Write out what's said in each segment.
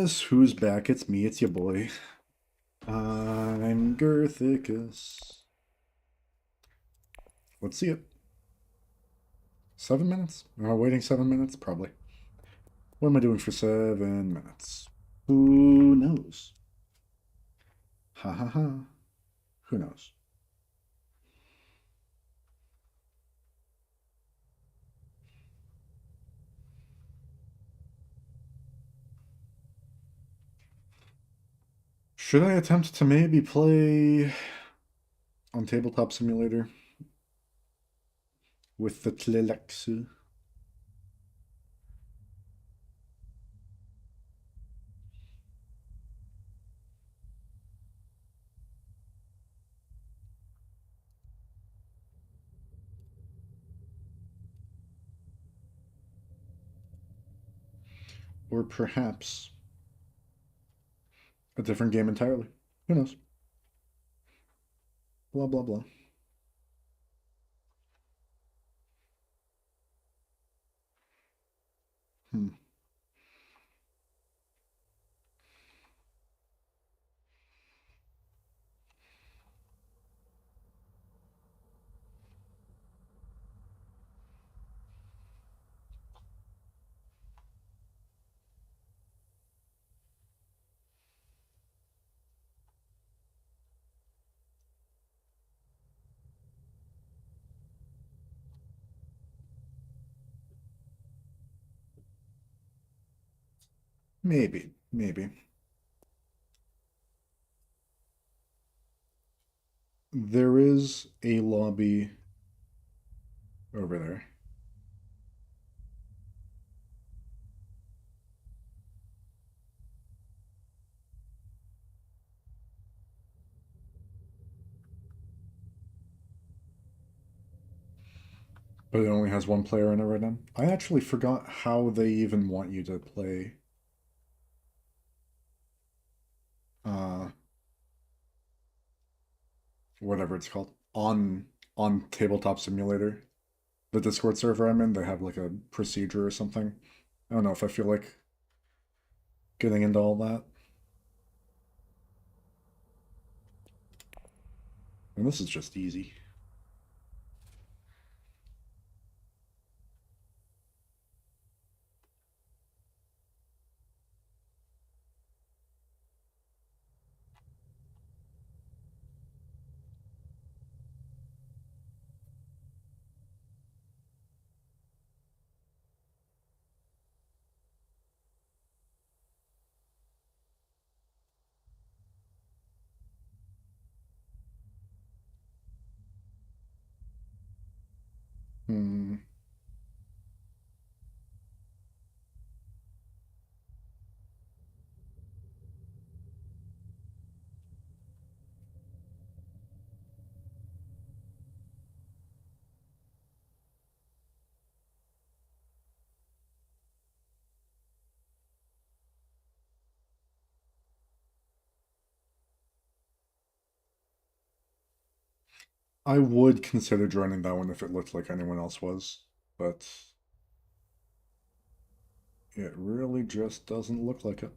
Guess who's back? It's me, it's your boy. I'm Girthicus. Let's see it. 7 minutes? Am I waiting 7 minutes? Probably. What am I doing for 7 minutes? Who knows? Ha ha ha. Who knows? Should I attempt to maybe play on Tabletop Simulator with the Tlelexu? Or perhaps a different game entirely? Who knows? Blah blah blah. Hmm. Maybe, maybe. There is a lobby over there. But it only has one player in it right now. I actually forgot how they even want you to play uh whatever it's called on Tabletop Simulator. The Discord server I'm in, they have like a procedure or something. I don't know if I feel like getting into all that. And this is just easy. Hmm. I would consider joining that one if it looked like anyone else was, but it really just doesn't look like it.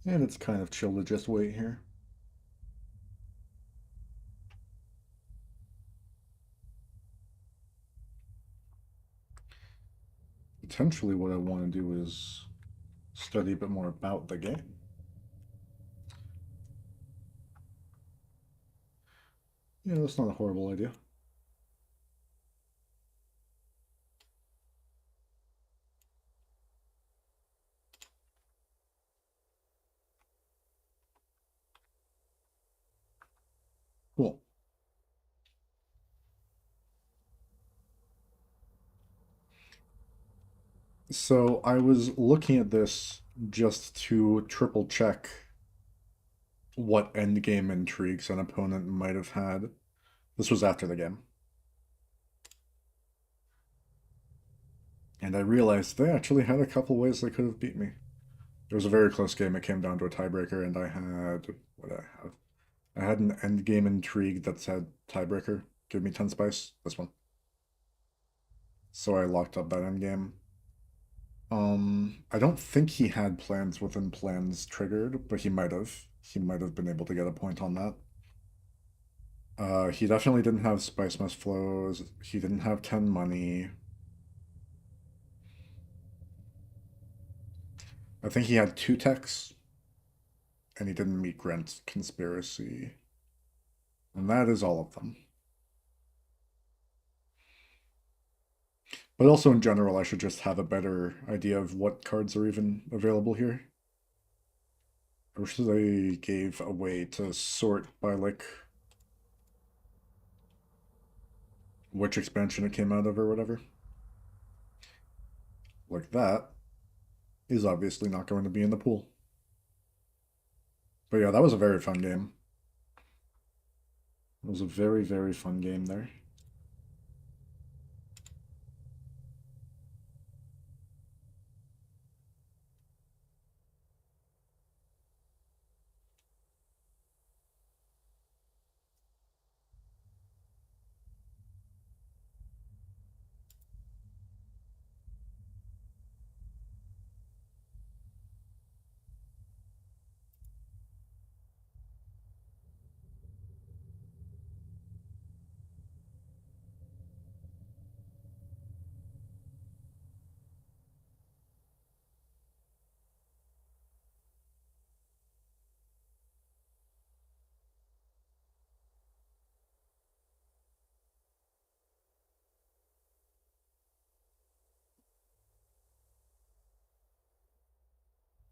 And it's kind of chill to just wait here. Potentially what I want to do is study a bit more about the game. Yeah, that's not a horrible idea. Cool. So I was looking at this just to triple check what endgame intrigues an opponent might have had. This was after the game. And I realized they actually had a couple ways they could have beat me. It was a very close game. It came down to a tiebreaker, and I had what did I have? I had an endgame intrigue that said tiebreaker. Give me 10 spice. This one. So I locked up that endgame. I don't think he had plans within plans triggered, but he might have. He might have been able to get a point on that. He definitely didn't have spice must flows. He didn't have 10 money. I think he had two techs, and he didn't meet Grant's conspiracy. And that is all of them. But also in general, I should just have a better idea of what cards are even available here. I wish they gave a way to sort by like which expansion it came out of or whatever. Like that is obviously not going to be in the pool. But yeah, that was a very fun game. It was a very, very fun game there.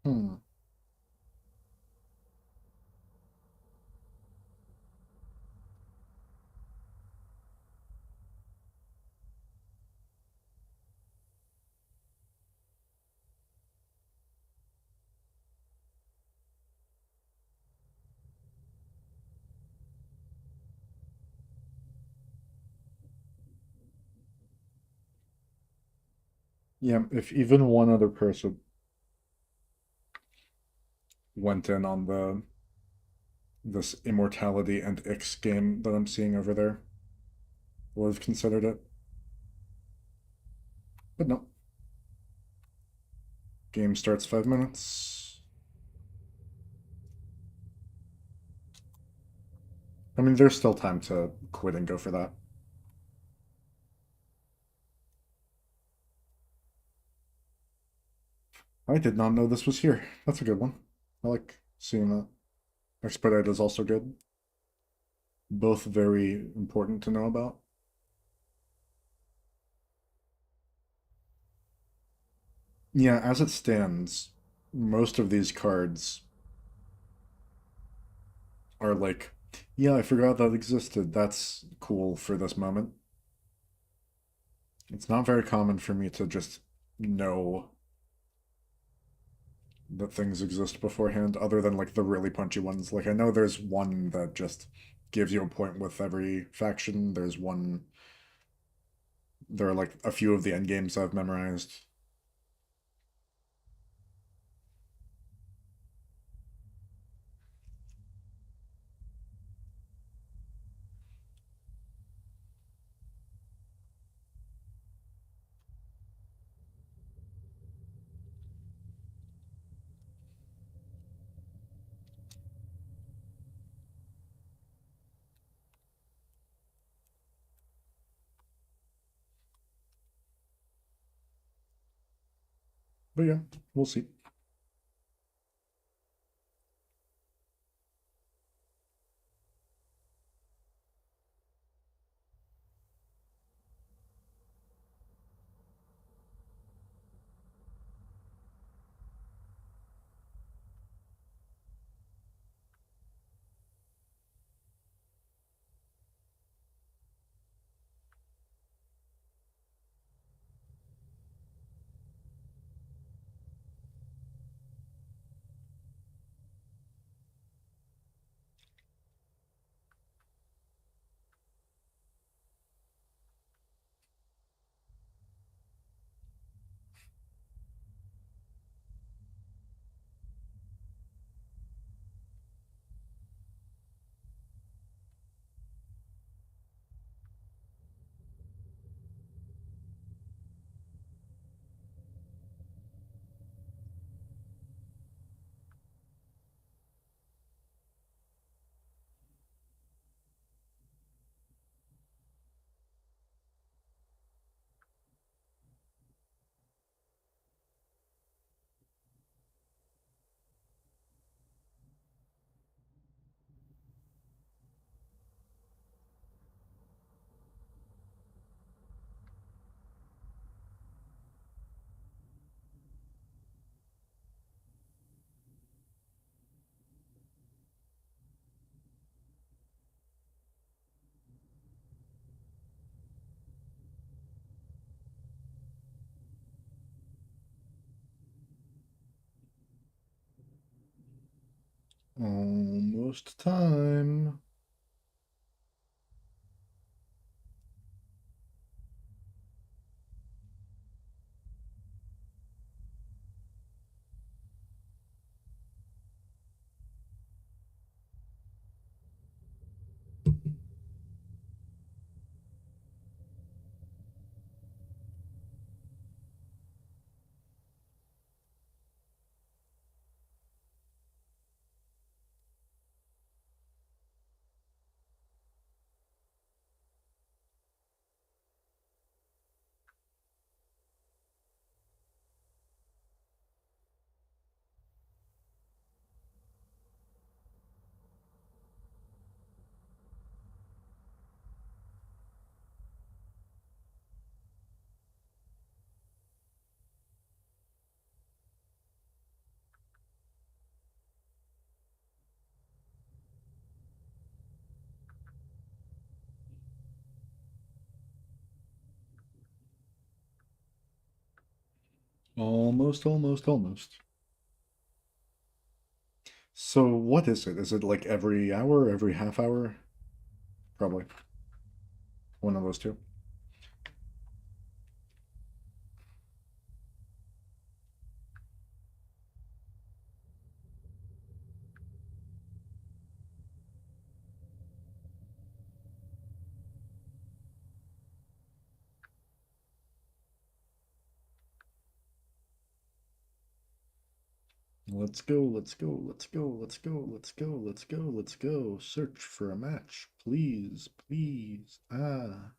Hmm. Yeah, if even one other person went in on the this immortality and X game that I'm seeing over there, would have considered it. But no. Game starts 5 minutes. I mean, there's still time to quit and go for that. I did not know this was here. That's a good one. I like seeing that. Expedite is also good. Both very important to know about. Yeah, as it stands, most of these cards are like, yeah, I forgot that existed. That's cool for this moment. It's not very common for me to just know that things exist beforehand, other than like the really punchy ones. Like I know there's one that just gives you a point with every faction. There's one. There are like a few of the end games I've memorized. But yeah, we'll see. Almost time. Almost, almost, almost. So what is it? Is it like every hour, every half hour? Probably one of those two. Let's go, let's go, let's go, let's go, let's go, let's go, let's go. Search for a match, please, please. Ah.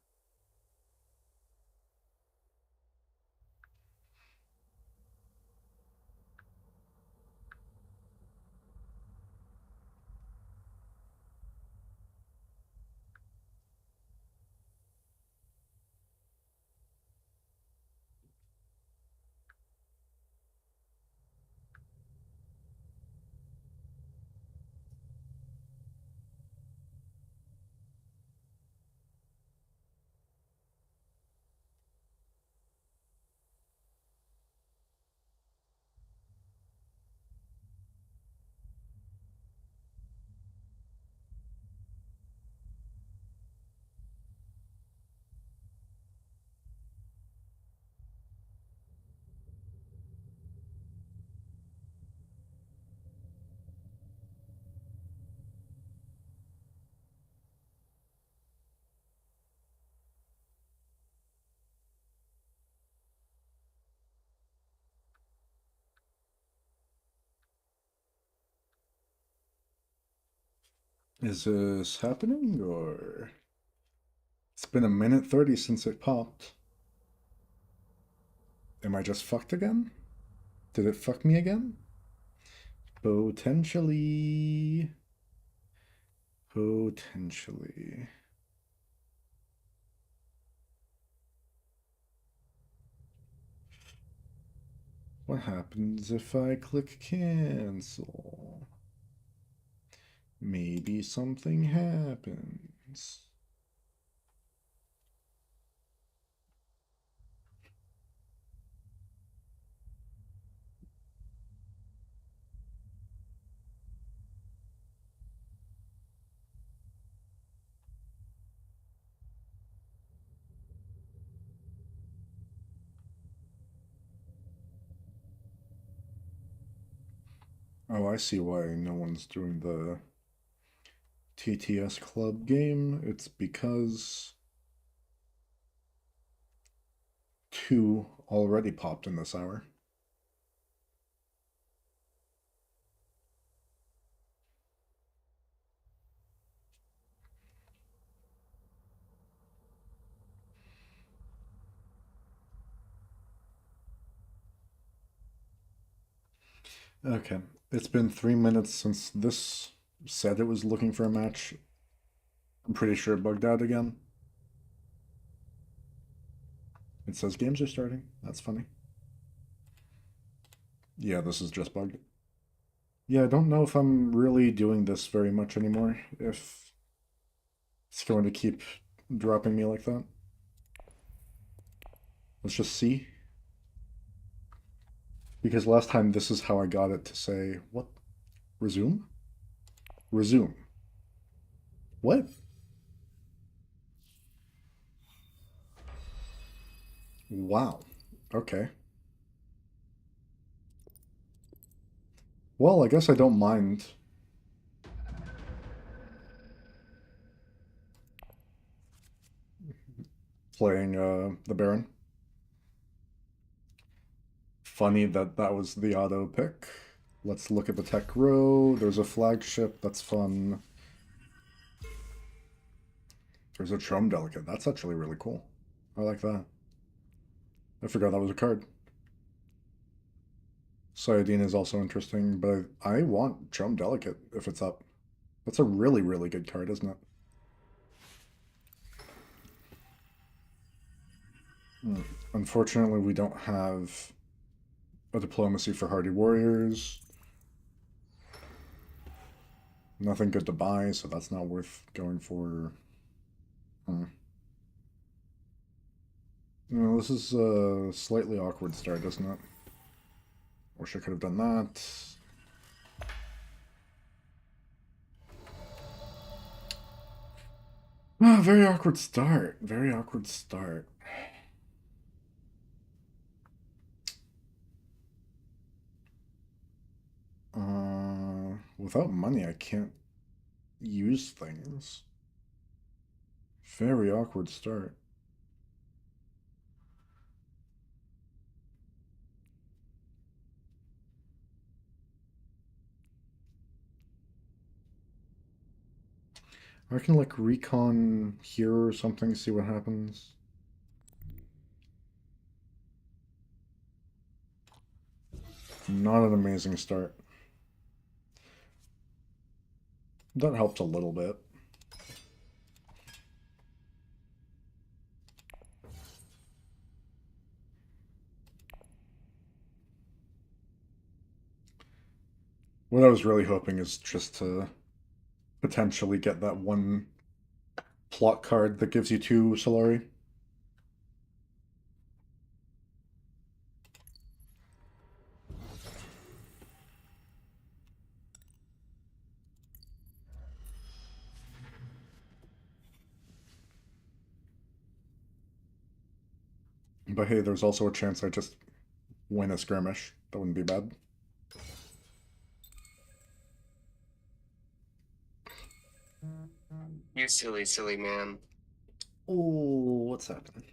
Is this happening or? It's been a minute 30 since it popped. Am I just fucked again? Did it fuck me again? Potentially. Potentially. What happens if I click cancel? Maybe something happens. Oh, I see why no one's doing the TTS Club game. It's because two already popped in this hour. Okay, it's been 3 minutes since this said it was looking for a match. I'm pretty sure it bugged out again. It says games are starting. That's funny. Yeah, this is just bugged. Yeah, I don't know if I'm really doing this very much anymore. If it's going to keep dropping me like that. Let's just see. Because last time this is how I got it to say, what? Resume? Resume. What? Wow. Okay. Well, I guess I don't mind playing the Baron. Funny that that was the auto pick. Let's look at the tech row. There's a flagship. That's fun. There's a Trome Delicate. That's actually really cool. I like that. I forgot that was a card. Sayadine is also interesting, but I want Trome Delicate if it's up. That's a really, really good card, isn't it? Hmm. Unfortunately, we don't have a Diplomacy for Hardy Warriors. Nothing good to buy, so that's not worth going for. Hmm. No, this is a slightly awkward start, isn't it? Wish I could have done that. Ah, very awkward start. Very awkward start. Without money, I can't use things. Very awkward start. I can like recon here or something, see what happens. Not an amazing start. That helped a little bit. What I was really hoping is just to potentially get that one plot card that gives you two Solari. But hey, there's also a chance I just win a skirmish. That wouldn't be bad. You silly, silly man. Oh, what's happening?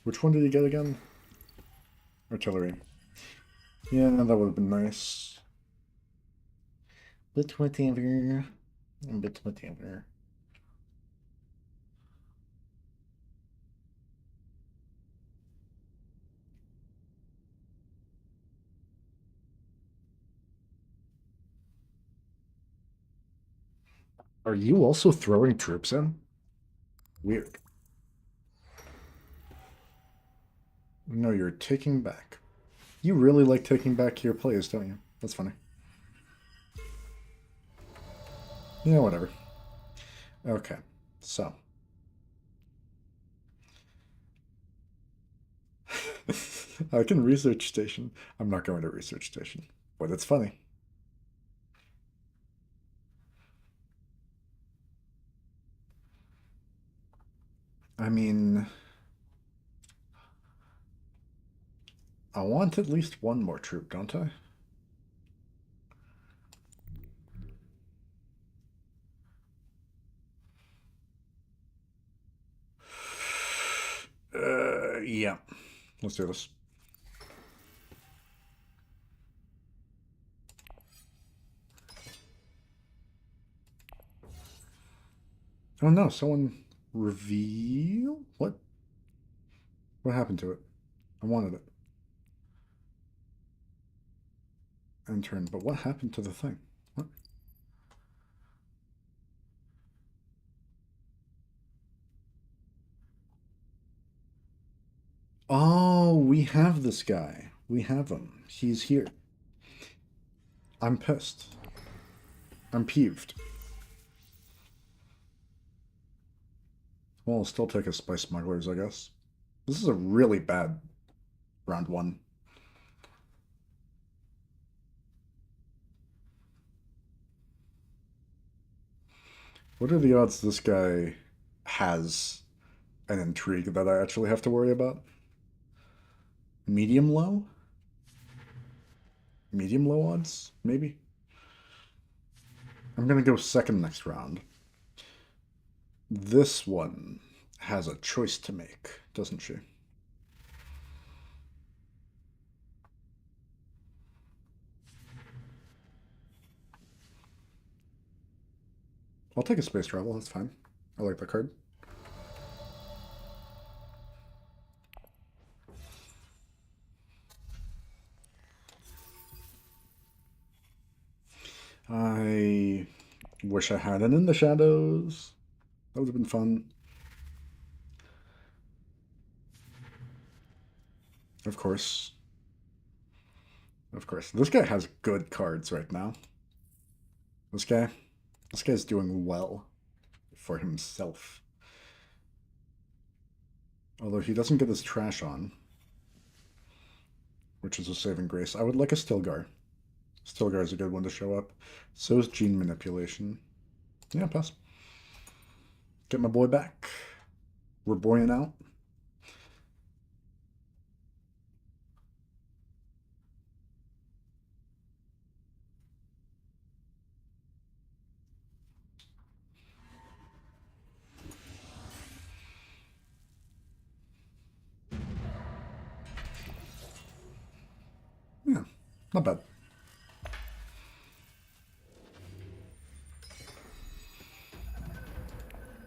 Which one did you get again? Artillery. Yeah, that would have been nice. Bit whatever. Bit whatever. Are you also throwing troops in? Weird. No, you're taking back. You really like taking back your plays, don't you? That's funny. Yeah, whatever. Okay, so. I can research station. I'm not going to research station, but it's funny. I mean, I want at least one more troop, don't I? Yeah. Let's do this. Oh no, someone reveal? What? What happened to it? I wanted it. End turn. But what happened to the thing? What? Oh, we have this guy. We have him. He's here. I'm pissed. I'm peeved. Well, I'll still take a Spice Smugglers, I guess. This is a really bad round one. What are the odds this guy has an intrigue that I actually have to worry about? Medium low? Medium low odds, maybe? I'm gonna go second next round. This one has a choice to make, doesn't she? I'll take a space travel, that's fine. I like that card. I wish I had an In the Shadows. That would have been fun. Of course. Of course. This guy has good cards right now. This guy. This guy's doing well for himself. Although he doesn't get his trash on, which is a saving grace. I would like a Stilgar. Stilgar is a good one to show up. So is Gene Manipulation. Yeah, pass. Get my boy back. We're boying out. Yeah, not bad.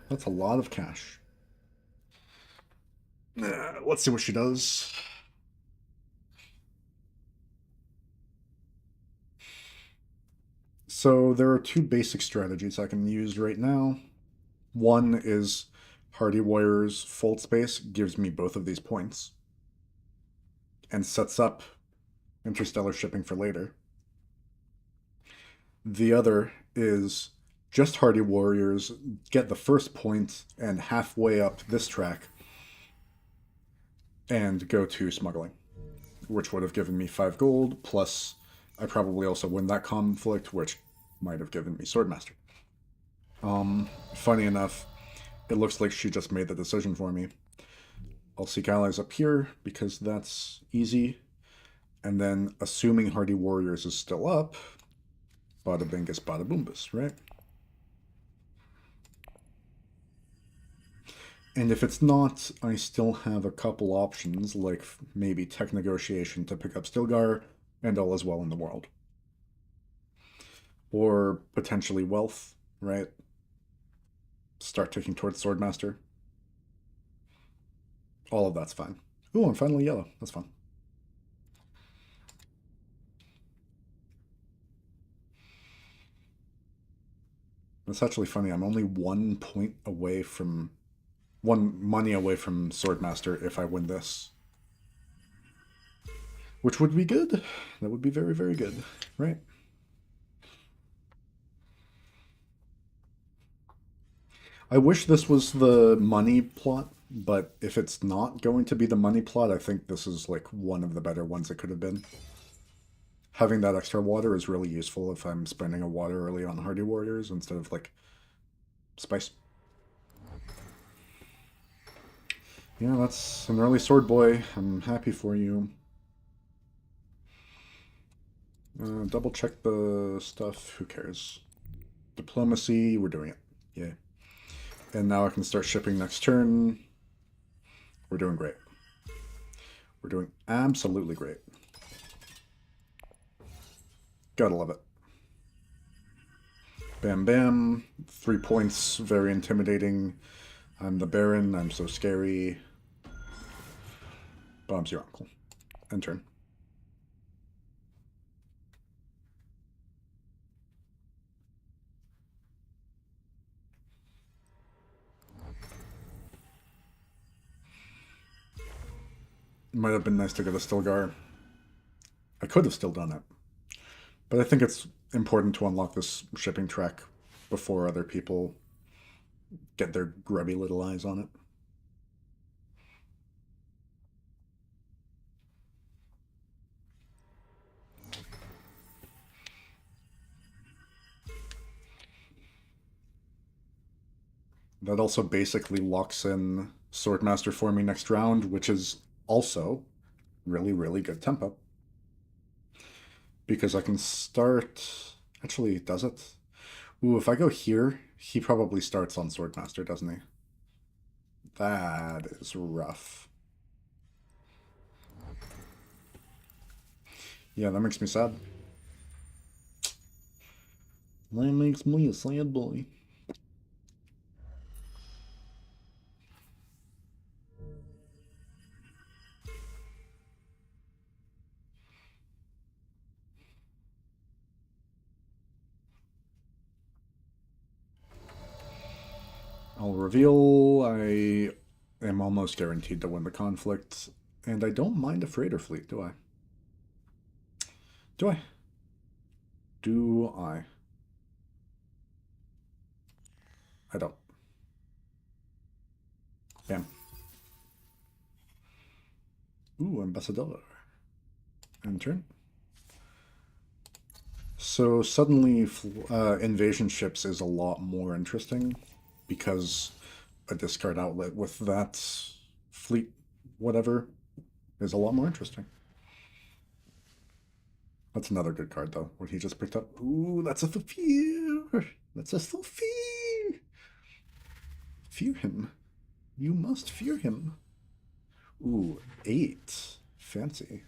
That's a lot of cash. Let's see what she does. So there are two basic strategies I can use right now. One is Hardy Warriors Fold Space gives me both of these points and sets up interstellar shipping for later. The other is just Hardy Warriors get the first point and halfway up this track and go to smuggling, which would have given me 5 gold, plus I probably also win that conflict, which might have given me Swordmaster. Funny enough, it looks like she just made the decision for me. I'll seek allies up here because that's easy. And then, assuming Hardy Warriors is still up, bada bingus, bada boombus, right? And if it's not, I still have a couple options, like maybe Tech Negotiation to pick up Stilgar and All Is Well in the World. Or potentially Wealth, right? Start ticking towards Swordmaster. All of that's fine. Ooh, I'm finally yellow. That's fun. That's actually funny. I'm only 1 point away from... 1 money away from Swordmaster if I win this. Which would be good. That would be very, very good, right? I wish this was the money plot, but if it's not going to be the money plot, I think this is like one of the better ones it could have been. Having that extra water is really useful if I'm spending a water early on Hardy Warriors instead of like spice. Yeah, that's an early sword boy. I'm happy for you. Double check the stuff. Who cares? Diplomacy, we're doing it. Yeah. And now I can start shipping next turn. We're doing great. We're doing absolutely great. Gotta love it. Bam bam. 3 points, very intimidating. I'm the Baron, I'm so scary. Bob's your uncle. End turn. Might have been nice to get a Stilgar. I could have still done it. But I think it's important to unlock this shipping track before other people get their grubby little eyes on it. That also basically locks in Swordmaster for me next round, which is also really, really good tempo. Because I can start... Actually, does it? Ooh, if I go here, he probably starts on Swordmaster, doesn't he? That is rough. Yeah, that makes me sad. That makes me a sad boy. I'll reveal I am almost guaranteed to win the conflict, and I don't mind a freighter fleet, do I? Do I? Do I? I don't. Bam. Ooh, Ambassador. And turn. So suddenly, invasion ships is a lot more interesting because a discard outlet with that fleet, whatever, is a lot more interesting. That's another good card, though, what he just picked up. Ooh, that's a fear. That's a fear. Fear him. You must fear him. Ooh, 8. Fancy.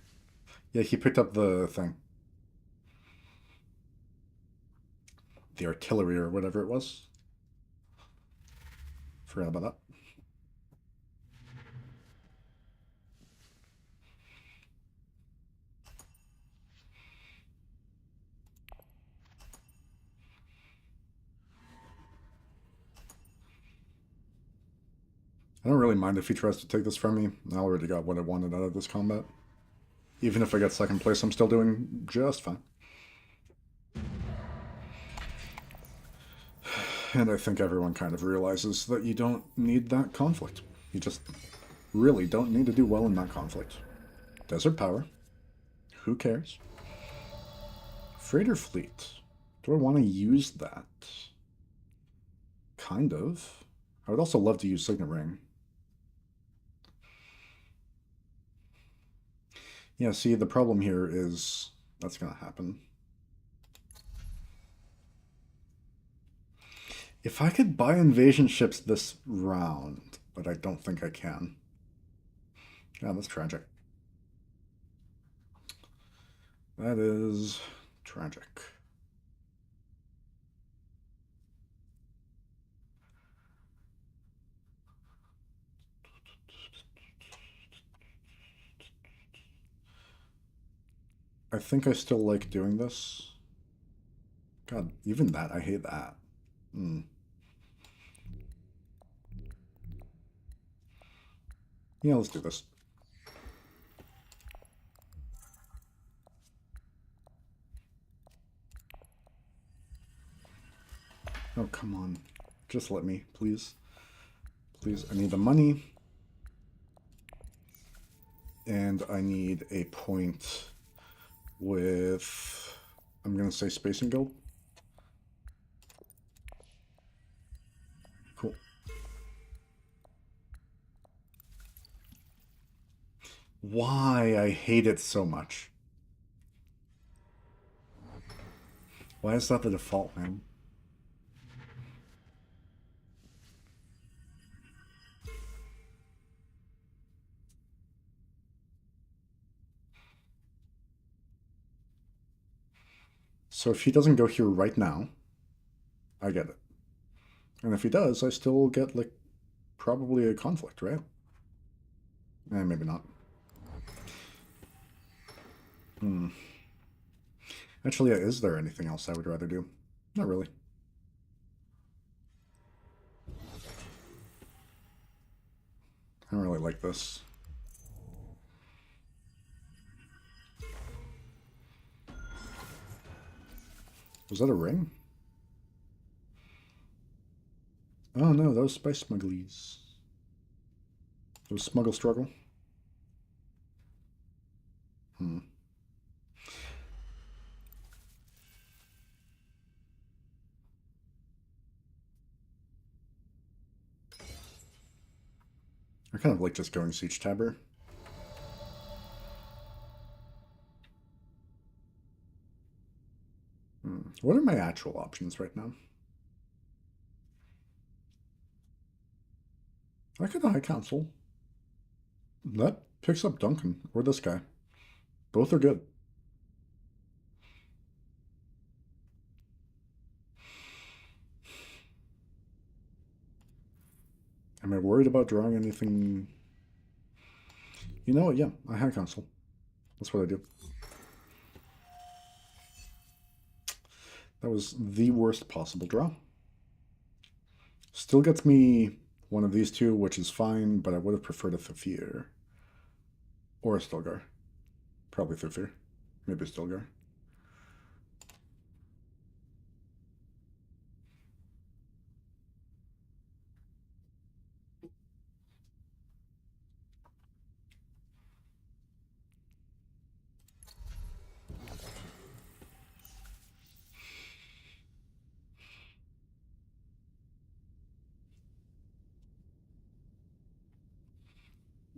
Yeah, he picked up the thing. The artillery or whatever it was. Forgot about that. I don't really mind if he tries to take this from me. I already got what I wanted out of this combat. Even if I get second place, I'm still doing just fine. And I think everyone kind of realizes that you don't need that conflict. You just really don't need to do well in that conflict. Desert power. Who cares? Freighter fleet. Do I want to use that? Kind of. I would also love to use Signet Ring. Yeah, see, the problem here is that's going to happen. If I could buy invasion ships this round, but I don't think I can. Yeah, that's tragic. That is tragic. I think I still like doing this. God, even that, I hate that. Hmm. Yeah, let's do this. Oh, come on. Just let me, please. Please, I need the money. And I need a point with, I'm going to say Space and Guild. Cool. Why I hate it so much. Why is that the default, man? So if he doesn't go here right now, I get it. And if he does, I still get, like, probably a conflict, right? Maybe not. Hmm. Actually, yeah, is there anything else I would rather do? Not really. I don't really like this. Was that a ring? Oh no, those spice smugglies. Those smuggle struggle. Hmm. I kind of like just going Siege Tabber. What are my actual options right now? I could High Council. That picks up Duncan, or this guy. Both are good. Am I worried about drawing anything? You know what? Yeah, I High Council. That's what I do. That was the worst possible draw. Still gets me one of these two, which is fine, but I would have preferred a Thufir. Or a Stilgar. Probably Thufir. Maybe a Stilgar.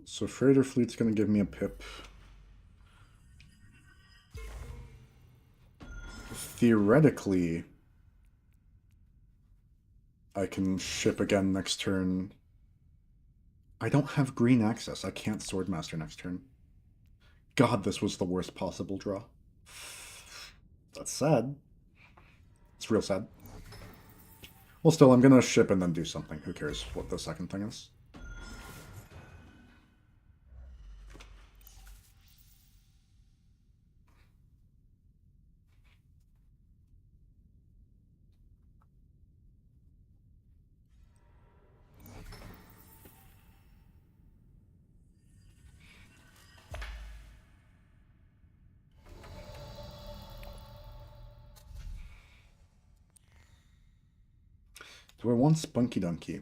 So Freighter Fleet's going to give me a pip. Theoretically, I can ship again next turn. I don't have green access. I can't Swordmaster next turn. God, this was the worst possible draw. That's sad. It's real sad. Well, still, I'm gonna ship and then do something. Who cares what the second thing is? Do I want Spunky Donkey?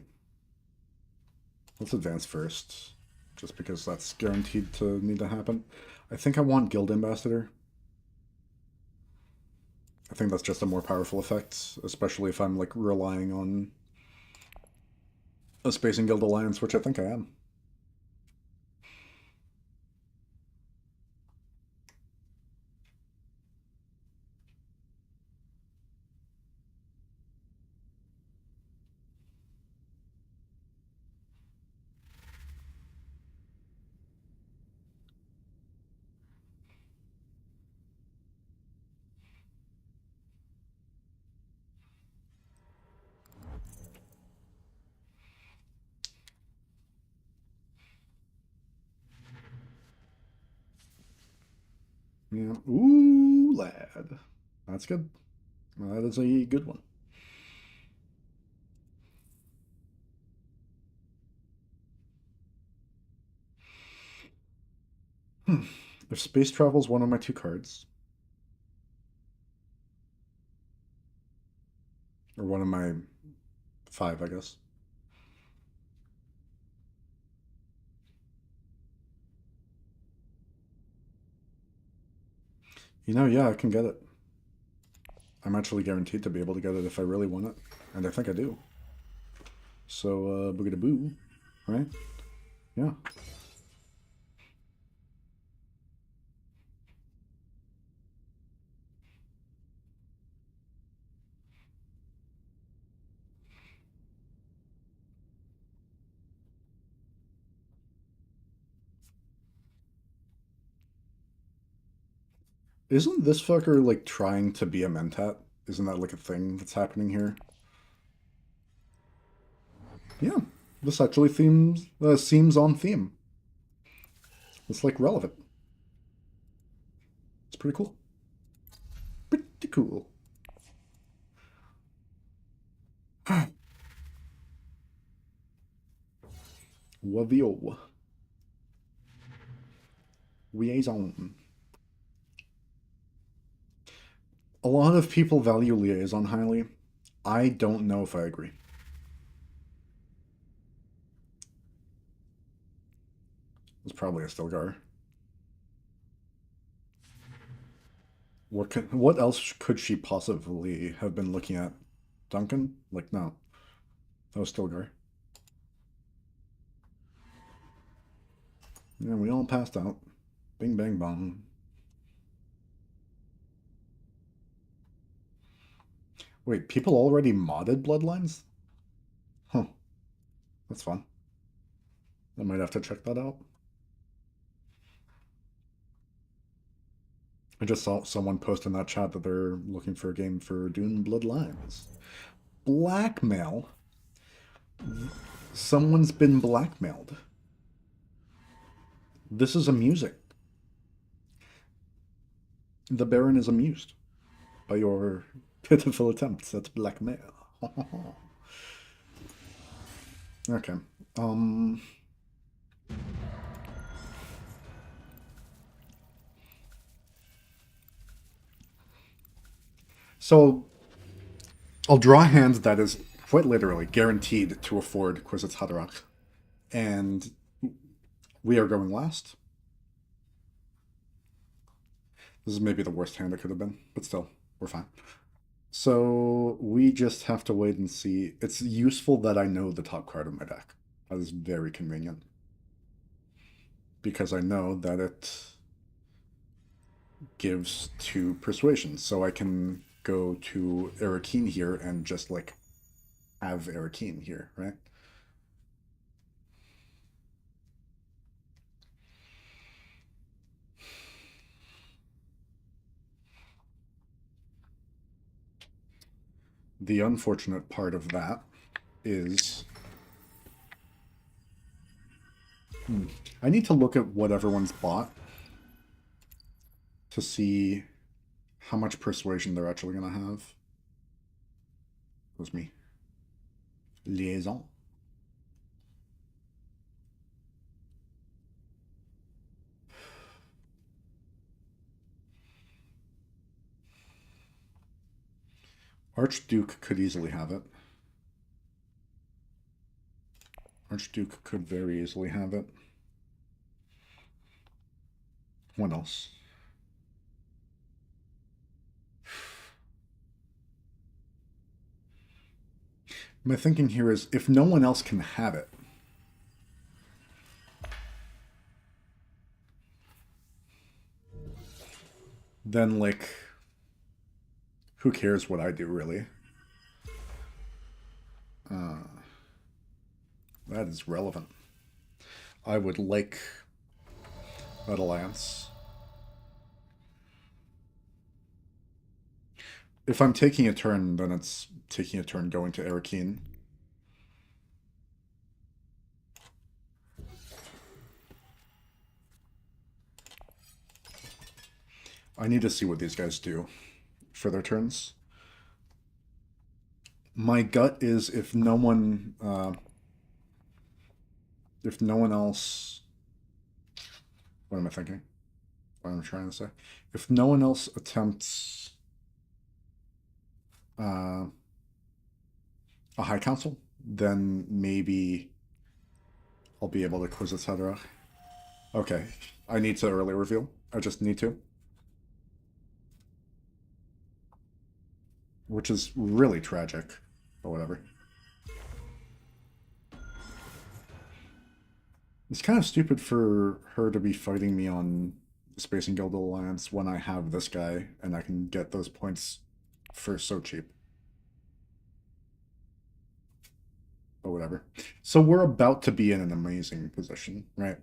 Let's advance first, just because that's guaranteed to need to happen. I think I want Guild Ambassador. I think that's just a more powerful effect, especially if I'm like relying on a Space and Guild Alliance, which I think I am. Yeah. Ooh, lad. That's good. That is a good one. If space travel is one of my two cards, or one of my five, I guess. You know, yeah, I can get it. I'm actually guaranteed to be able to get it if I really want it, and I think I do. So, boo, right? Yeah. Isn't this fucker like trying to be a Mentat? Isn't that like a thing that's happening here? Yeah, this actually seems on theme. It's like relevant. It's pretty cool. Pretty cool. Wavio. Liaison. A lot of people value Liaison highly. I don't know if I agree. It's probably a Stilgar. What else could she possibly have been looking at? Duncan? Like, no. That was Stilgar. Yeah, we all passed out. Bing, bang, bong. Wait, people already modded Bloodlines? Huh, that's fun. I might have to check that out. I just saw someone post in that chat that they're looking for a game for Dune Bloodlines. Blackmail? Someone's been blackmailed. This is amusing. The Baron is amused by your pitiful attempts at blackmail. Okay. Um. So I'll draw a hand that is quite literally guaranteed to afford Kwisatz Haderach, and we are going last. This is maybe the worst hand it could have been, but still, we're fine. So we just have to wait and see. It's useful that I know the top card of my deck. That is very convenient. Because I know that it gives 2 persuasion. So I can go to Arakeen here and just like have Arakeen here, right? The unfortunate part of that is I need to look at what everyone's bought to see how much persuasion they're actually going to have. It was me. Liaison. Archduke could easily have it. Archduke could very easily have it. What else? My thinking here is if no one else can have it, then like who cares what I do really? That is relevant. I would like that alliance. If I'm taking a turn, then it's taking a turn going to Arakeen. I need to see what these guys do for their turns. My gut is if no one else, what am I thinking? What am I trying to say? If no one else attempts a High Council, then maybe I'll be able to Kwisatz Haderach. Okay, I need to early reveal. I just need to. Which is really tragic, but whatever. It's kind of stupid for her to be fighting me on the Space and Guild Alliance when I have this guy and I can get those points for so cheap. But whatever. So we're about to be in an amazing position, right?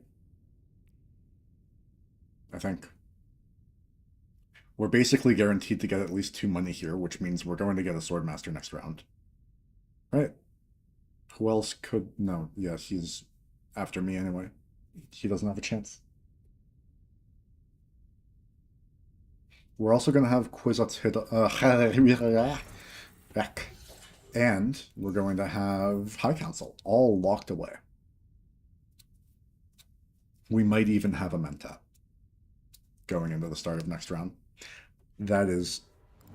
I think. We're basically guaranteed to get at least 2 money here, which means we're going to get a Swordmaster next round. Right? Who else could... No, yeah, he's after me anyway. He doesn't have a chance. We're also going to have Kwisatz back. And we're going to have High Council all locked away. We might even have a Mentat going into the start of next round. That is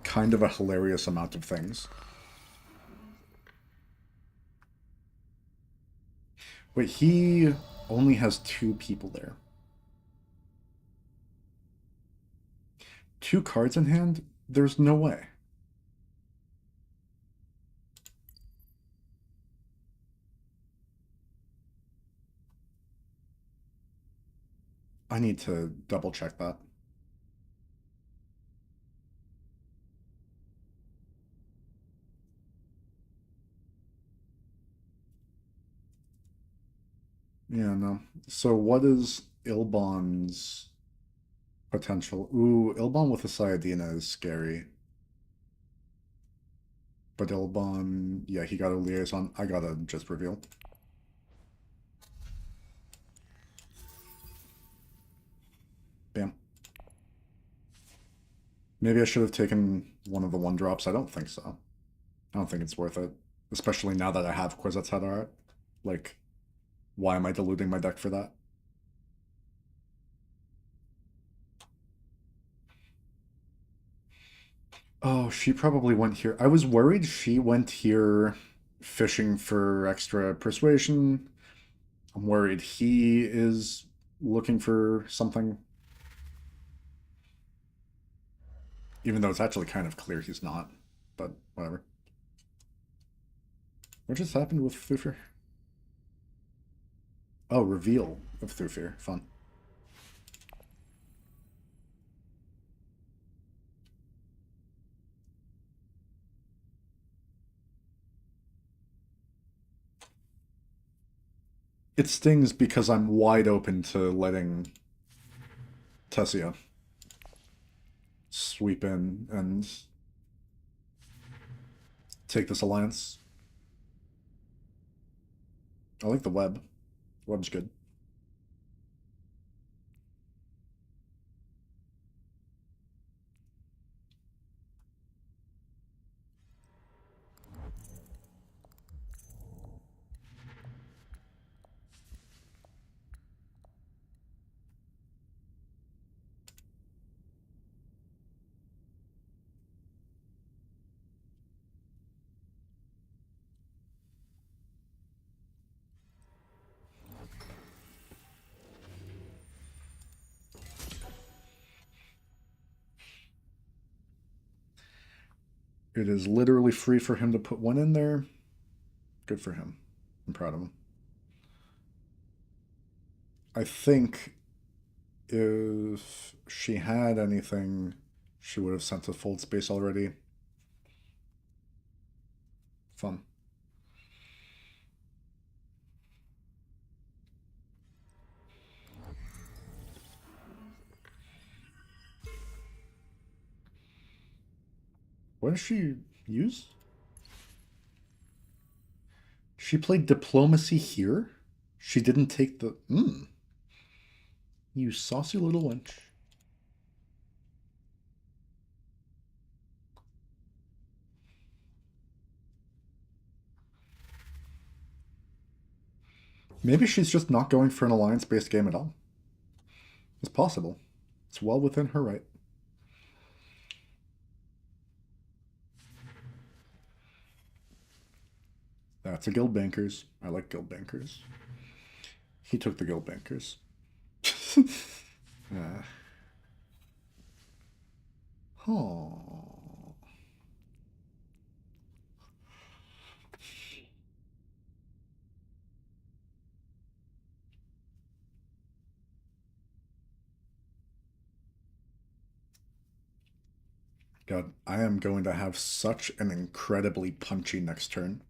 kind of a hilarious amount of things. Wait, he only has two people there. Two cards in hand? There's no way. I need to double check that. Yeah, no. So what is Ilbon's potential? Ooh, Ilbon with a Sayadina is scary. But Ilbon, yeah, he got a liaison. I gotta just reveal. Bam. Maybe I should have taken one of the one drops. I don't think so. I don't think it's worth it. Especially now that I have Kwisatz Haderach. Like, why am I diluting my deck for that? Oh, she probably went here. I was worried she went here fishing for extra persuasion. I'm worried he is looking for something, even though it's actually kind of clear he's not. But whatever. What just happened with Thufir? Oh, reveal of Thufir. Fun. It stings because I'm wide open to letting Tessia sweep in and take this alliance. I like the web. Web's good. It is literally free for him to put one in there. Good for him. I'm proud of him. I think if she had anything, she would have sent to Fold Space already. Fun. What does she use? She played Diplomacy here? She didn't take the... You saucy little wench. Maybe she's just not going for an alliance-based game at all. It's possible. It's well within her right. That's a guild bankers. I like guild bankers. He took the guild bankers. uh, oh. God, I am going to have such an incredibly punchy next turn.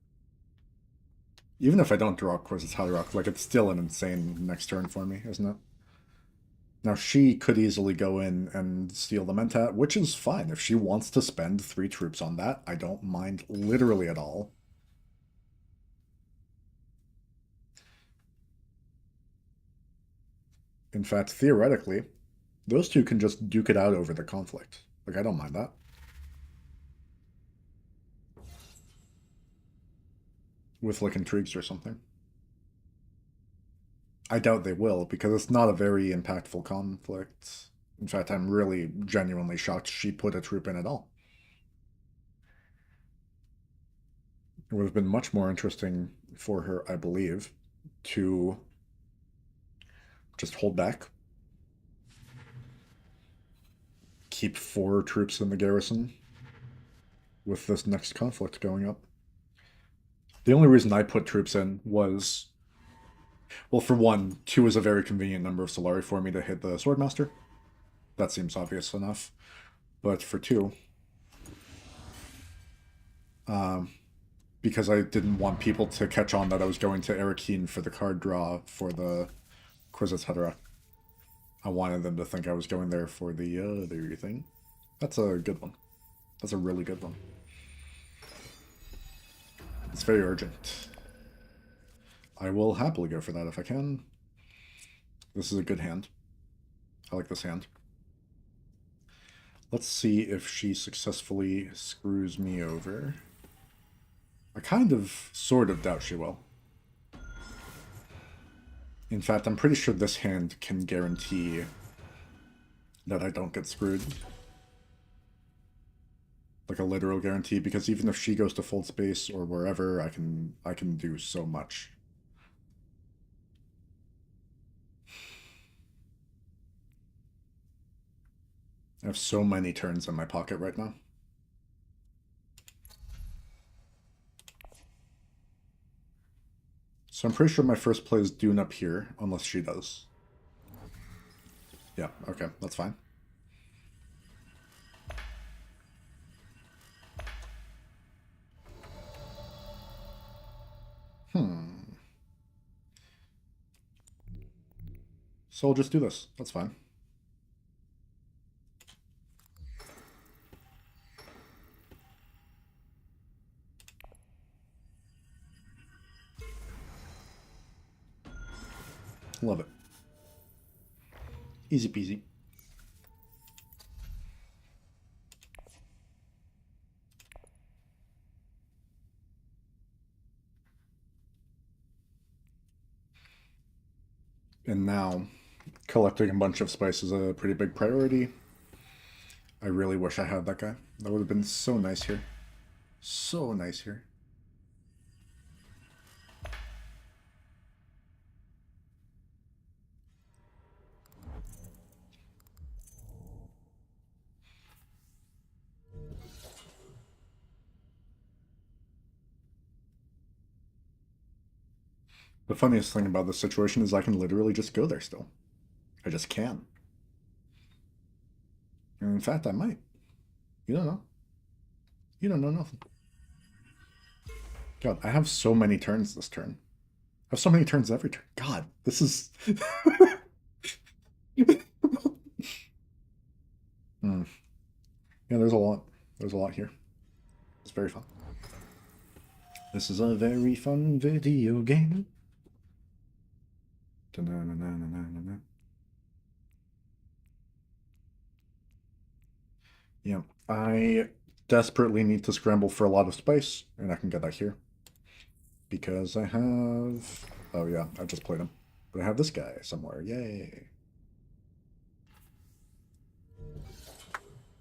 Even if I don't draw Kwisatz Haderach, like it's still an insane next turn for me, isn't it? Now she could easily go in and steal the Mentat, which is fine. If she wants to spend 3 troops on that, I don't mind literally at all. In fact, theoretically, those two can just duke it out over the conflict. Like, I don't mind that. With, like, intrigues or something. I doubt they will, because it's not a very impactful conflict. In fact, I'm really genuinely shocked she put a troop in at all. It would have been much more interesting for her, I believe, to just hold back, keep 4 troops in the garrison with this next conflict going up. The only reason I put troops in was, well, for one, 2 is a very convenient number of Solari for me to hit the Swordmaster. That seems obvious enough. But for 2, because I didn't want people to catch on that I was going to Arakeen for the card draw for the Quizet Hedera. I wanted them to think I was going there for the other thing. That's a good one. That's a really good one. It's very urgent. I will happily go for that if I can. This is a good hand. I like this hand. Let's see if she successfully screws me over. I kind of, sort of doubt she will. In fact, I'm pretty sure this hand can guarantee that I don't get screwed. Like a literal guarantee, because even if she goes to full space or wherever, I can do so much. I have so many turns in my pocket right now. So I'm pretty sure my first play is Dune up here, unless she does. Yeah, okay, that's fine. So I'll just do this. That's fine. Love it. Easy peasy. And now, collecting a bunch of spice is a pretty big priority. I really wish I had that guy. That would have been so nice here. So nice here. The funniest thing about this situation is I can literally just go there still. I just can. And in fact, I might. You don't know. You don't know nothing. God, I have so many turns this turn. I have so many turns every turn. God, this is... Hmm. Yeah, there's a lot. There's a lot here. It's very fun. This is a very fun video game. Da-na-na-na-na-na-na. Yeah, I desperately need to scramble for a lot of spice, and I can get that here. Because I have... Oh yeah, I just played him. But I have this guy somewhere. Yay.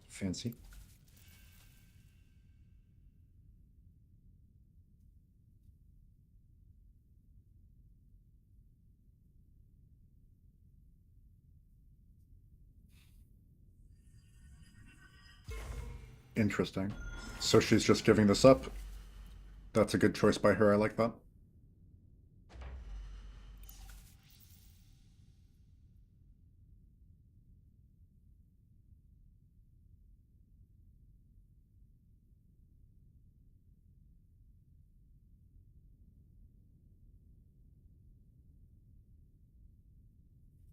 Fancy. Interesting. So she's just giving this up. That's a good choice by her. I like that.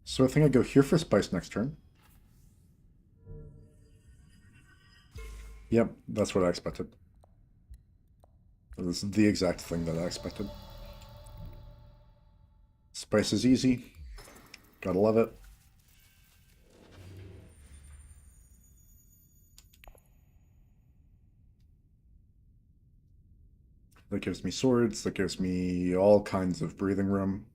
So I think I go here for spice next turn. Yep, that's what I expected. This is the exact thing that I expected. Spice is easy. Gotta love it. That gives me swords. That gives me all kinds of breathing room.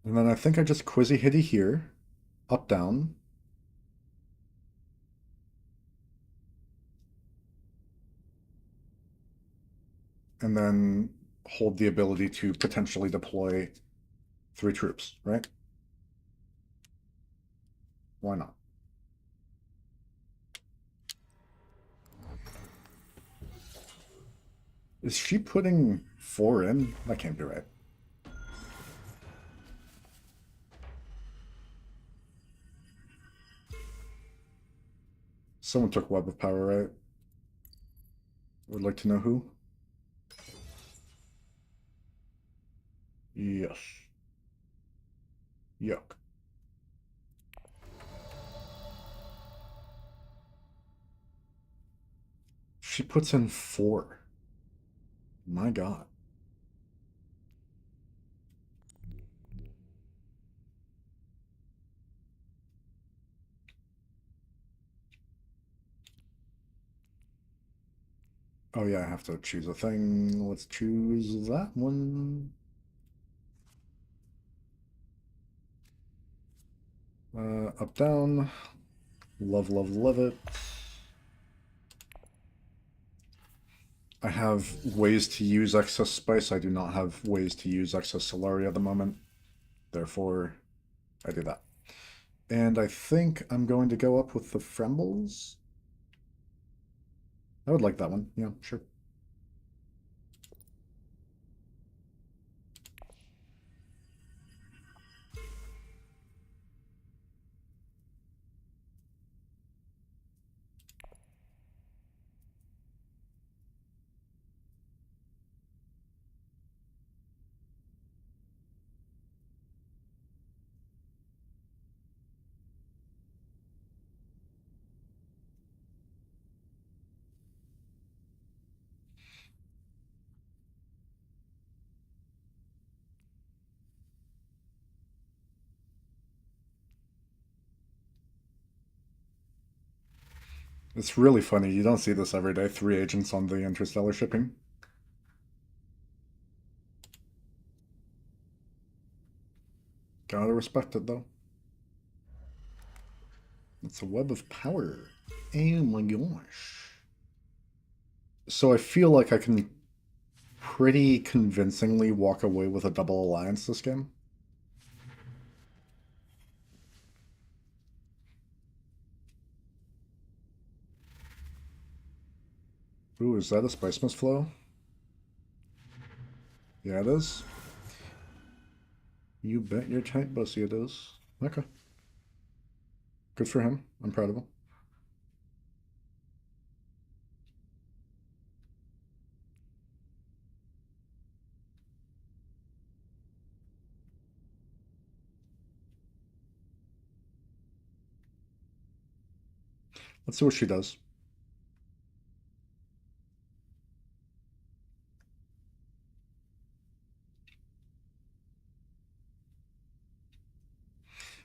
And then I think I just Quizzy Hitty here, up down. And then hold the ability to potentially deploy 3 troops, right? Why not? Is she putting 4 in? That can't be right. Someone took Web of Power, right? Would like to know who? Yes. Yuck. She puts in 4. My God. Oh yeah, I have to choose a thing. Let's choose that one. Up, down. Love, love, love it. I have ways to use excess spice. I do not have ways to use excess Solari at the moment. Therefore, I do that. And I think I'm going to go up with the Frembles. I would like that one. Yeah, sure. It's really funny. You don't see this every day. 3 agents on the interstellar shipping. Gotta respect it, though. It's a web of power. Oh my gosh. So I feel like I can pretty convincingly walk away with a double alliance this game. Ooh, is that a Spice Mist flow? Yeah, it is. You bet your tight bussy it is. Okay. Good for him. I'm proud of him. Let's see what she does.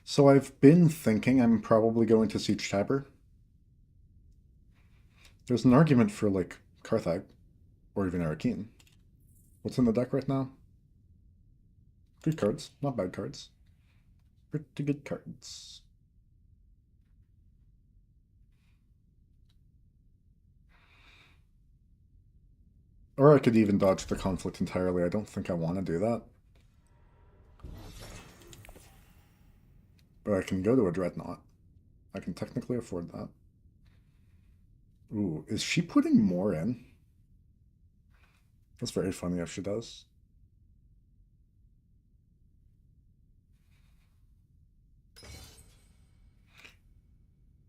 So I've been thinking I'm probably going to Siege Tabor. There's an argument for, like, Carthag, or even Arakeen. What's in the deck right now? Good cards. Not bad cards. Pretty good cards. Or I could even dodge the conflict entirely. I don't think I want to do that. But I can go to a Dreadnought. I can technically afford that. Ooh, is she putting more in? That's very funny if she does.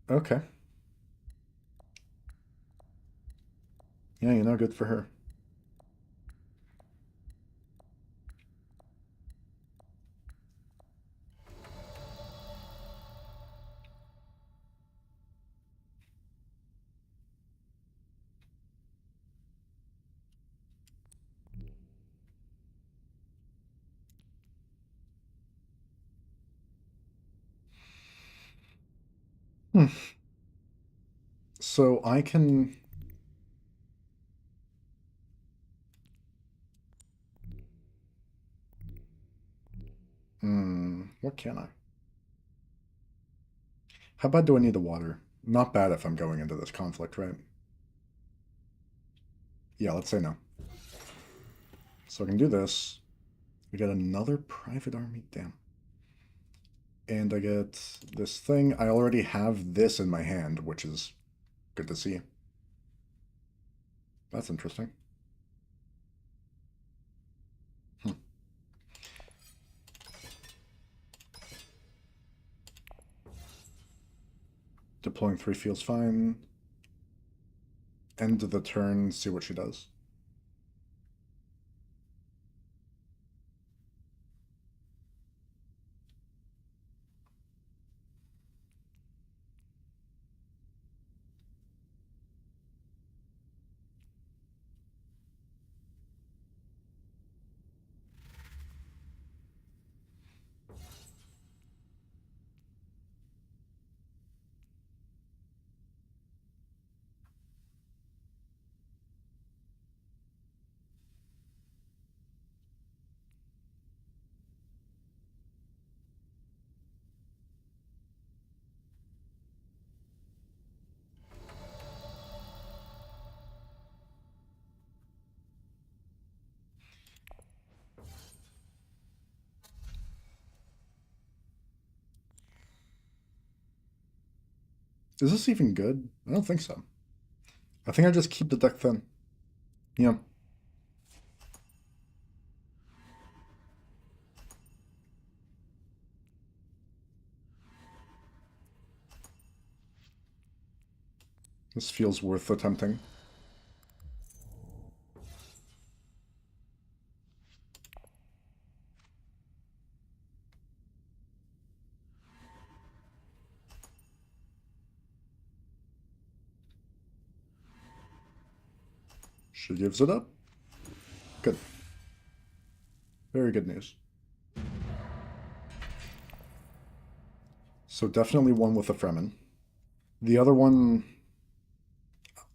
Okay. Yeah, you know, good for her. Hmm. So I can... Hmm. can I? How bad do I need the water? Not bad if I'm going into this conflict, right? Yeah, let's say no. So I can do this. We get another private army, damn. And I get this thing. I already have this in my hand, which is good to see. That's interesting. Hmm. Deploying 3 feels fine. End of the turn, see what she does. Is this even good? I don't think so. I think I just keep the deck thin. Yeah. This feels worth attempting. She gives it up. Good. Very good news. So definitely one with a Fremen. The other one,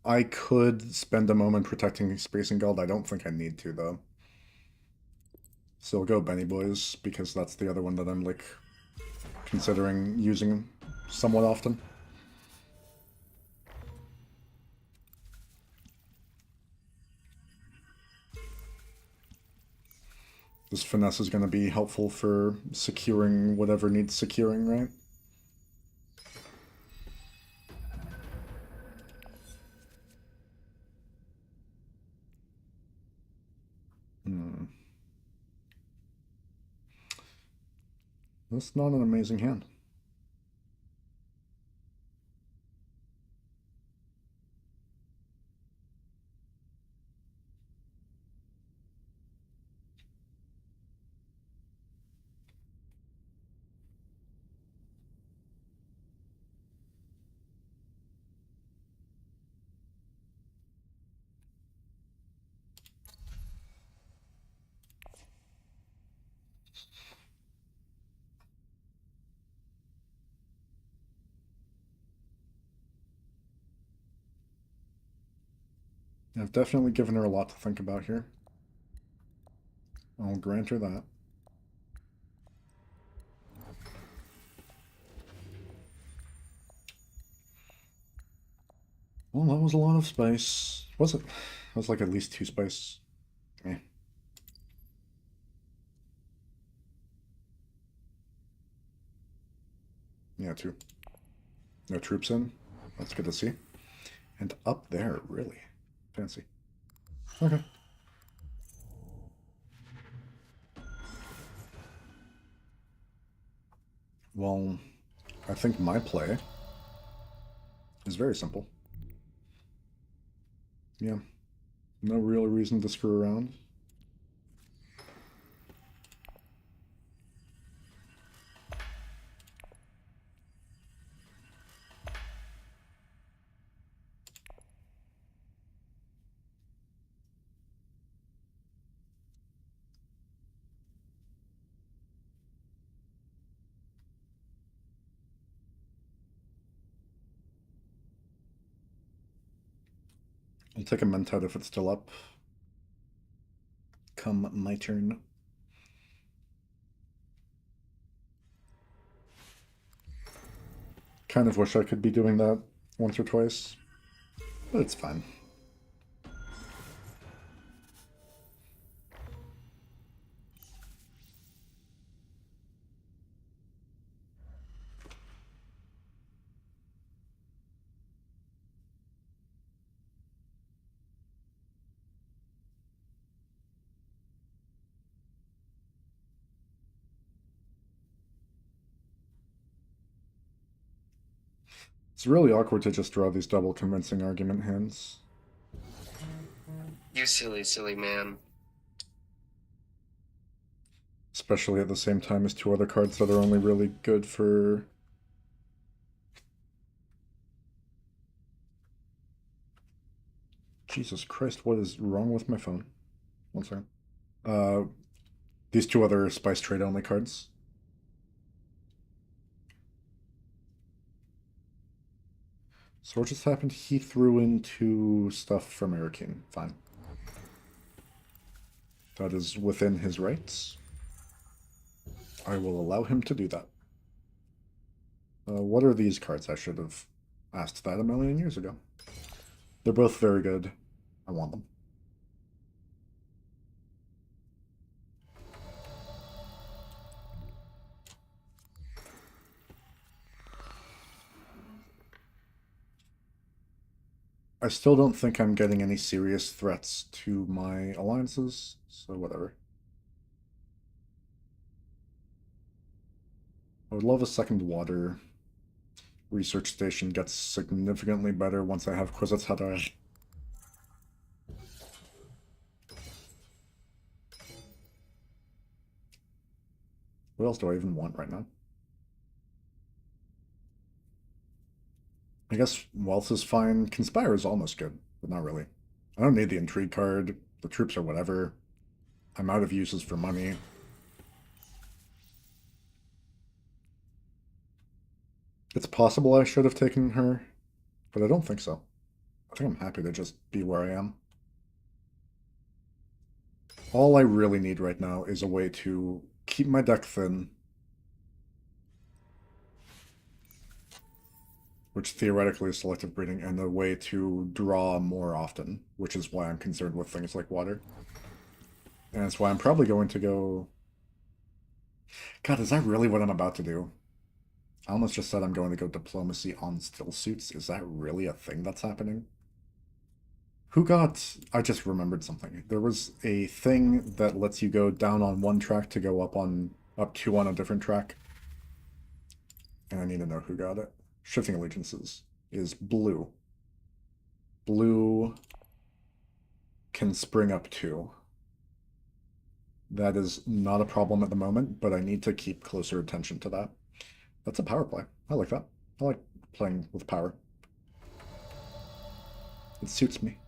I could spend a moment protecting Space and Gold. I don't think I need to, though. So I'll go Benny Boys, because that's the other one that I'm, like, considering using somewhat often. This finesse is going to be helpful for securing whatever needs securing, right? Hmm. That's not an amazing hand. I've definitely given her a lot to think about here. I'll grant her that. Well, that was a lot of space. Was it? That was like at least 2 space. Eh. Yeah, 2. No troops in. That's good to see. And up there, really. Fancy. Okay. Well, I think my play is very simple. Yeah. No real reason to screw around. I'll take a Mentat if it's still up. Come my turn. Kind of wish I could be doing that once or twice, but it's fine. It's really awkward to just draw these double convincing argument hands. You silly, silly man. Especially at the same time as two other cards that are only really good for... Jesus Christ, what is wrong with my phone? One second. Uh, these two other Spice Trade only cards. So what just happened? He threw into stuff from Arakin. Fine. That is within his rights. I will allow him to do that. What are these cards? I should have asked that a million years ago. They're both very good. I want them. I still don't think I'm getting any serious threats to my alliances, so whatever. I would love a second water. Research station gets significantly better once I have Kwisatz Haderach. What else do I even want right now? I guess Wealth is fine. Conspire is almost good, but not really. I don't need the Intrigue card. The troops are whatever. I'm out of uses for money. It's possible I should have taken her, but I don't think so. I think I'm happy to just be where I am. All I really need right now is a way to keep my deck thin, which theoretically is selective breeding, and a way to draw more often, which is why I'm concerned with things like water. And that's why I'm probably going to go... God, is that really what I'm about to do? I almost just said I'm going to go diplomacy on still suits. Is that really a thing that's happening? Who got... I just remembered something. There was a thing that lets you go down on one track to go up two on a different track. And I need to know who got it. Shifting Allegiances is blue. Blue can spring up two. That is not a problem at the moment, but I need to keep closer attention to that. That's a power play. I like that. I like playing with power. It suits me.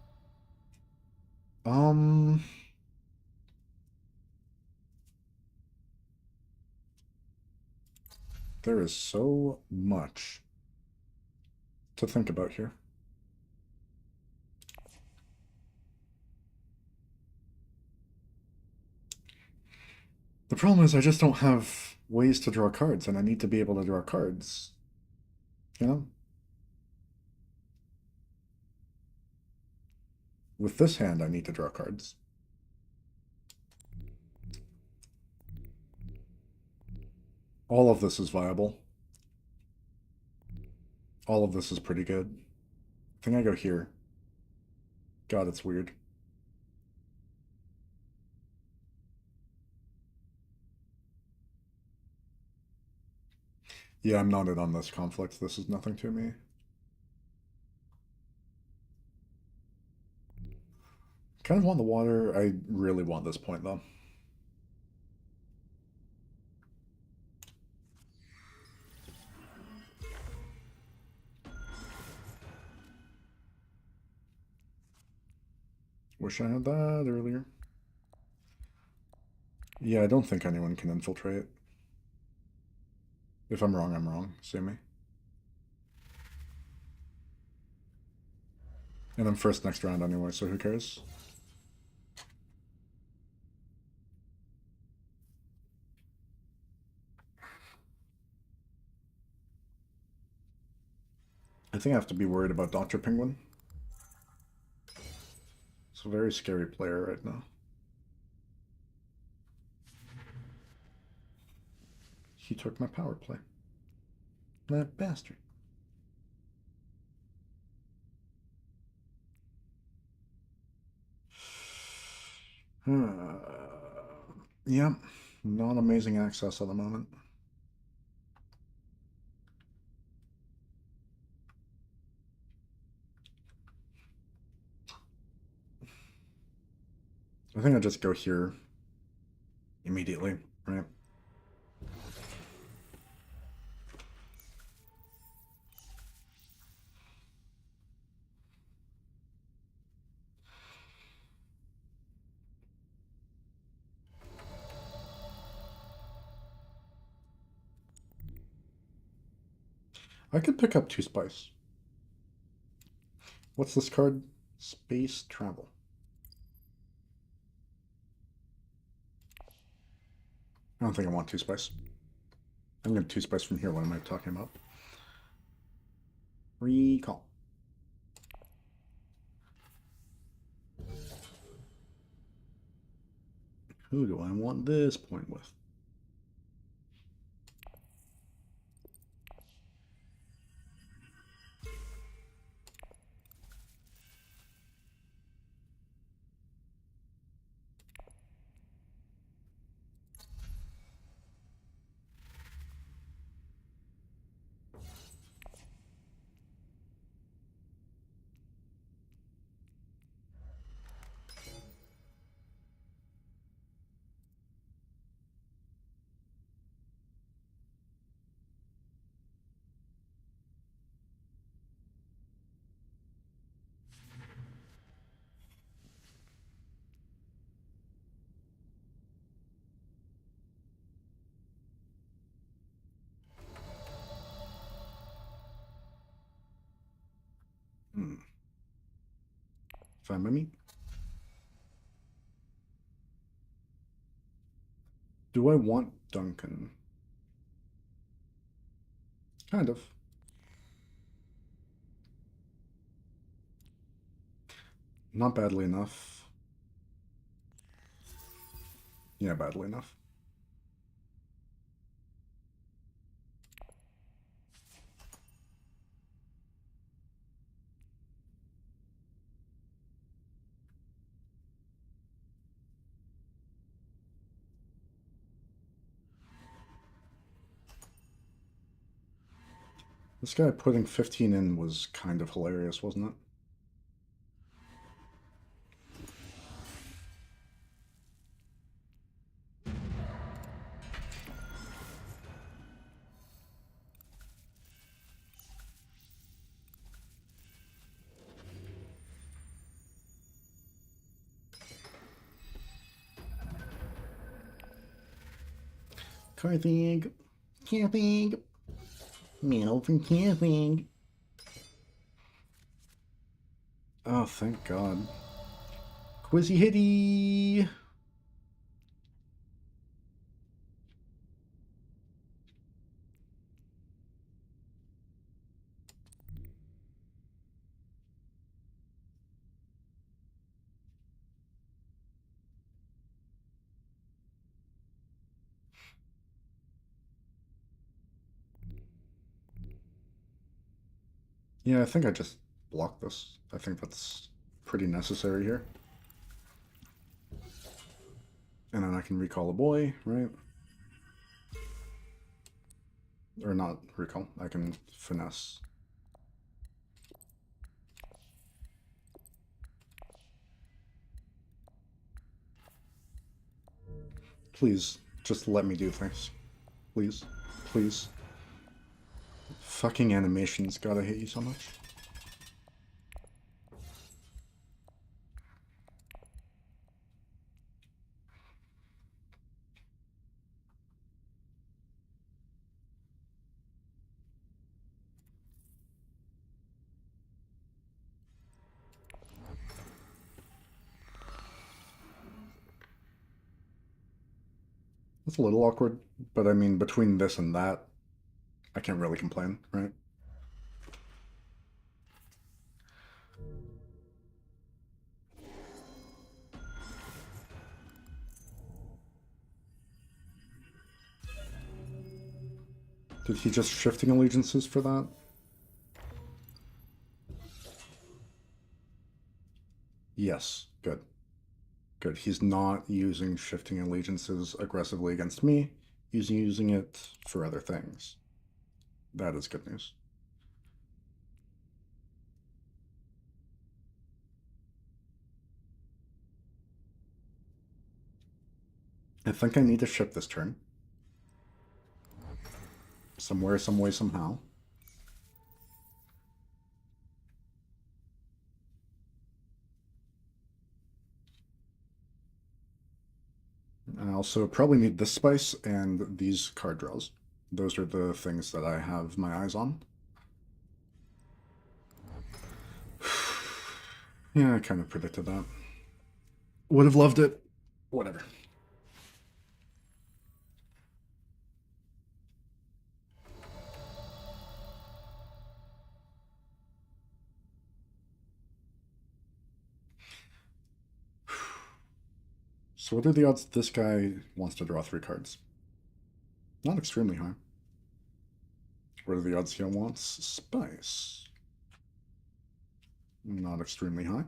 Um, there is so much to think about here. The problem is I just don't have ways to draw cards, and I need to be able to draw cards. You know? With this hand, I need to draw cards. All of this is viable. All of this is pretty good. I think I go here. God, it's weird. Yeah, I'm not in on this conflict. This is nothing to me. Kind of want the water. I really want this point, though. Wish I had that earlier. Yeah, I don't think anyone can infiltrate. If I'm wrong, I'm wrong. Sue me. And I'm first next round anyway, so who cares? I think I have to be worried about Dr. Penguin. It's a very scary player right now. He took my power play. That bastard. Yeah, not amazing access at the moment. I think I'll just go here immediately, right? I could pick up 2 spice. What's this card? Space Travel. I don't think I want 2 spice. I'm going to 2 spice from here. What am I talking about? Recall. Who do I want this point with? Hmm. Fine by me. Do I want Duncan? Kind of. Not badly enough. Yeah, badly enough. This guy putting 15 in was kind of hilarious, wasn't it? Camping. Camping. Meow for camping. Oh, thank God. Quizzy hitty. Yeah, I think I just blocked this. I think that's pretty necessary here. And then I can recall a boy, right? Or not recall. I can finesse. Please, just let me do things. Please. Please. Fucking animations gotta hate you so much. It's a little awkward, but I mean, between this and that, I can't really complain, right? Did he just shifting allegiances for that? Yes, good. Good. He's not using shifting allegiances aggressively against me. He's using it for other things. That is good news. I think I need to ship this turn. Somewhere, some way, somehow. I also probably need this spice and these card draws. Those are the things that I have my eyes on. Yeah, I kind of predicted that. Would have loved it. Whatever. So what are the odds this guy wants to draw 3 cards? Not extremely high. What are the odds he wants spice? Not extremely high.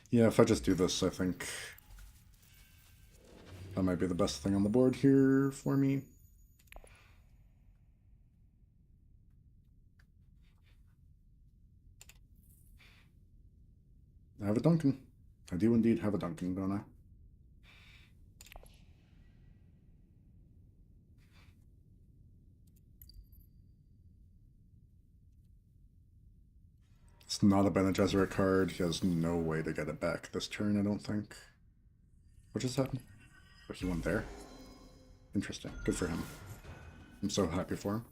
Yeah, if I just do this, I think that might be the best thing on the board here for me. I have a Duncan. I do indeed have a Duncan, don't I? It's not a Bene Gesserit card. He has no way to get it back this turn, I don't think. What just happened? Oh, he went there. Interesting. Good for him. I'm so happy for him.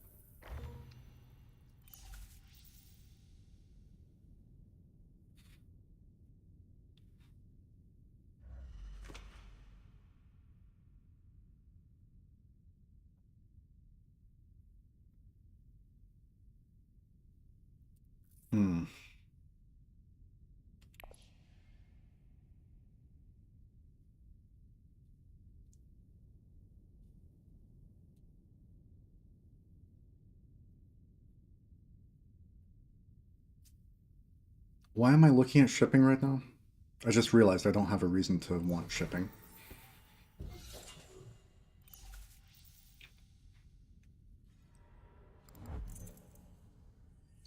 Hmm. Why am I looking at shipping right now? I just realized I don't have a reason to want shipping.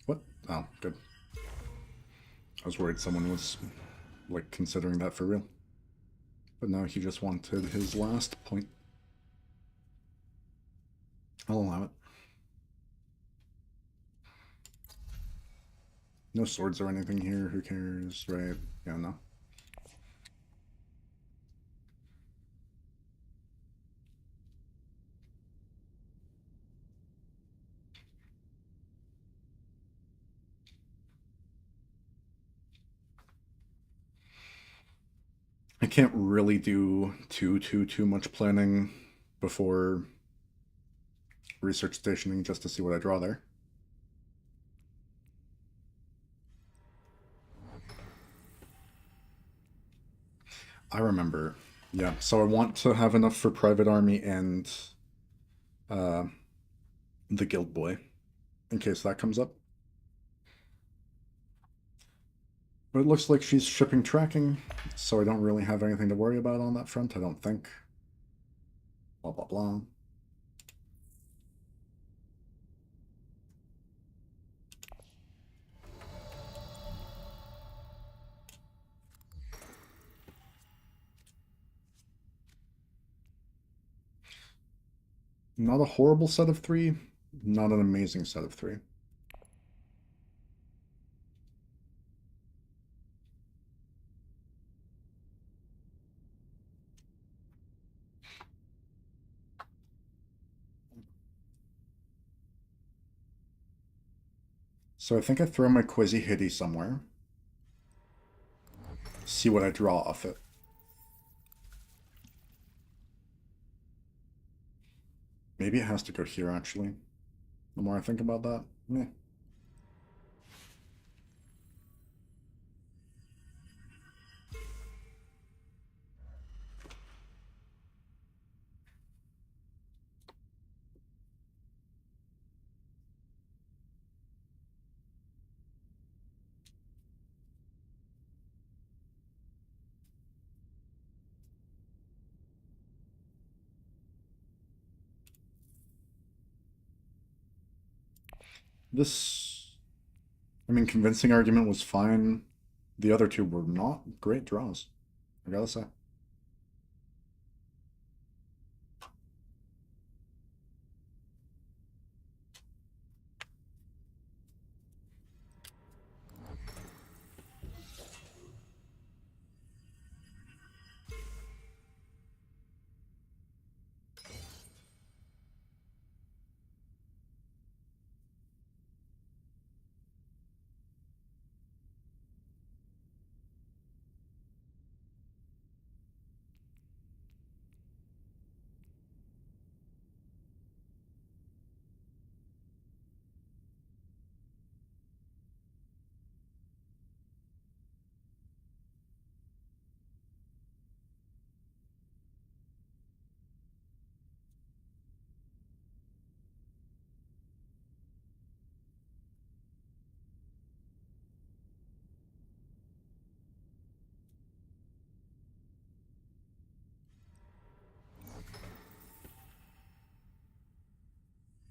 What? Oh, good. I was worried someone was, like, considering that for real. But no, he just wanted his last point. I'll allow it. No swords or anything here, who cares, right? Yeah, no. I can't really do too much planning before research stationing just to see what I draw there. I remember. Yeah, so I want to have enough for Private Army and uh, the Guild Boy, in case that comes up. But it looks like she's shipping tracking, so I don't really have anything to worry about on that front, I don't think. Blah, blah, blah. Not a horrible set of 3, not an amazing set of 3. So I think I throw my Quizzy Hitty somewhere. See what I draw off it. Maybe it has to go here, actually. The more I think about that, meh. This, I mean, convincing argument was fine. The other two were not great draws, I gotta say.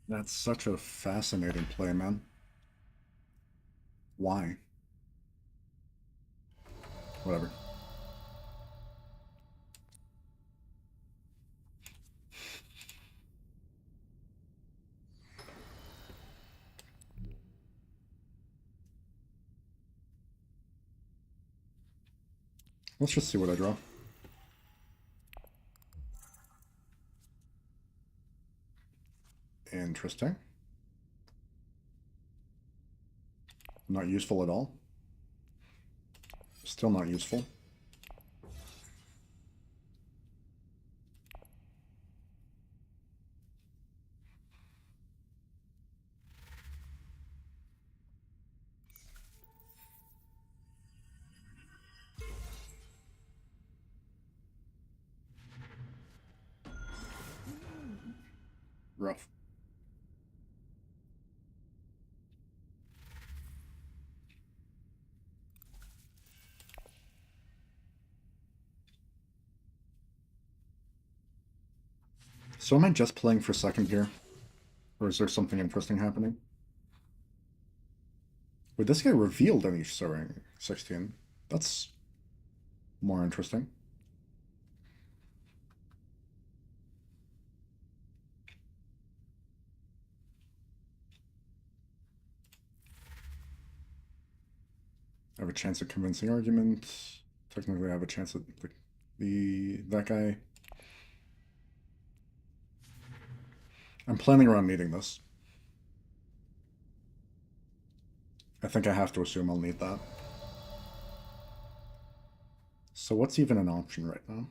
That's such a fascinating play, man. Why? Whatever. Let's just see what I draw. Interesting. Not useful at all. Still not useful. Rough. So am I just playing for second here? Or is there something interesting happening? Wait, this guy revealed any sewing 16. That's more interesting. I have a chance at convincing argument. Technically, I have a chance at that guy. I'm planning around needing this. I think I have to assume I'll need that. So what's even an option right now?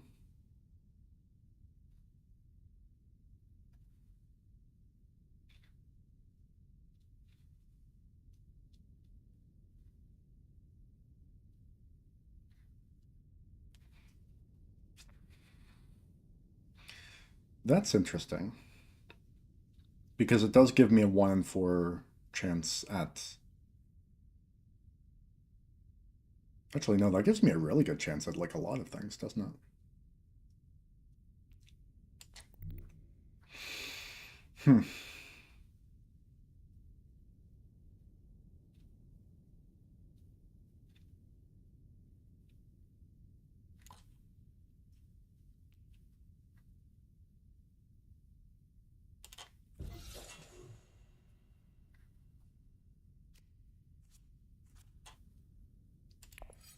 That's interesting. Because it does give me a 1 in 4 chance at... Actually, no, that gives me a really good chance at, like, a lot of things, doesn't it? Hmm.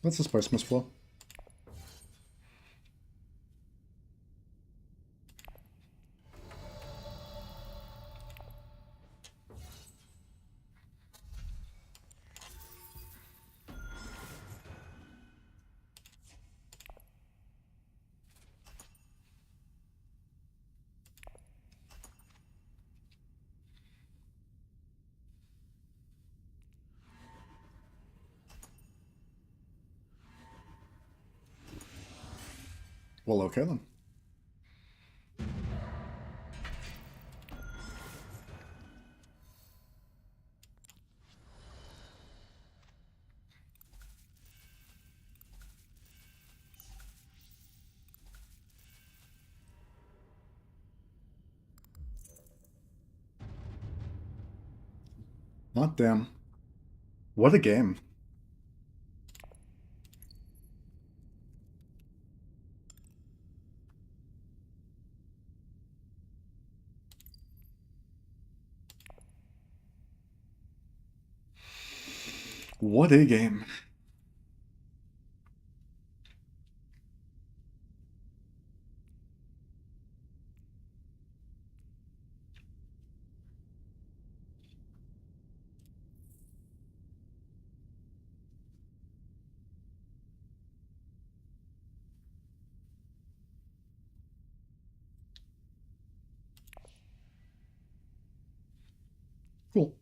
That's a Spice Mist Flow. Well, okay then. Not damn. What a game. What a game. Cool.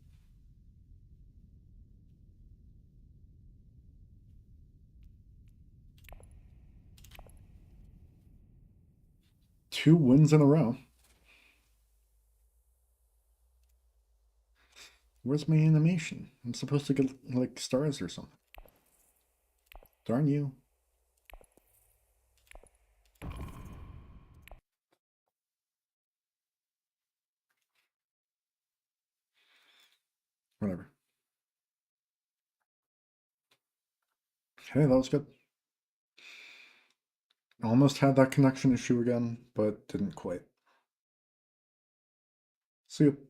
Two wins in a row. Where's my animation? I'm supposed to get, like, stars or something. Darn you. Whatever. Hey, that was good. Almost had that connection issue again, but didn't quite. See you.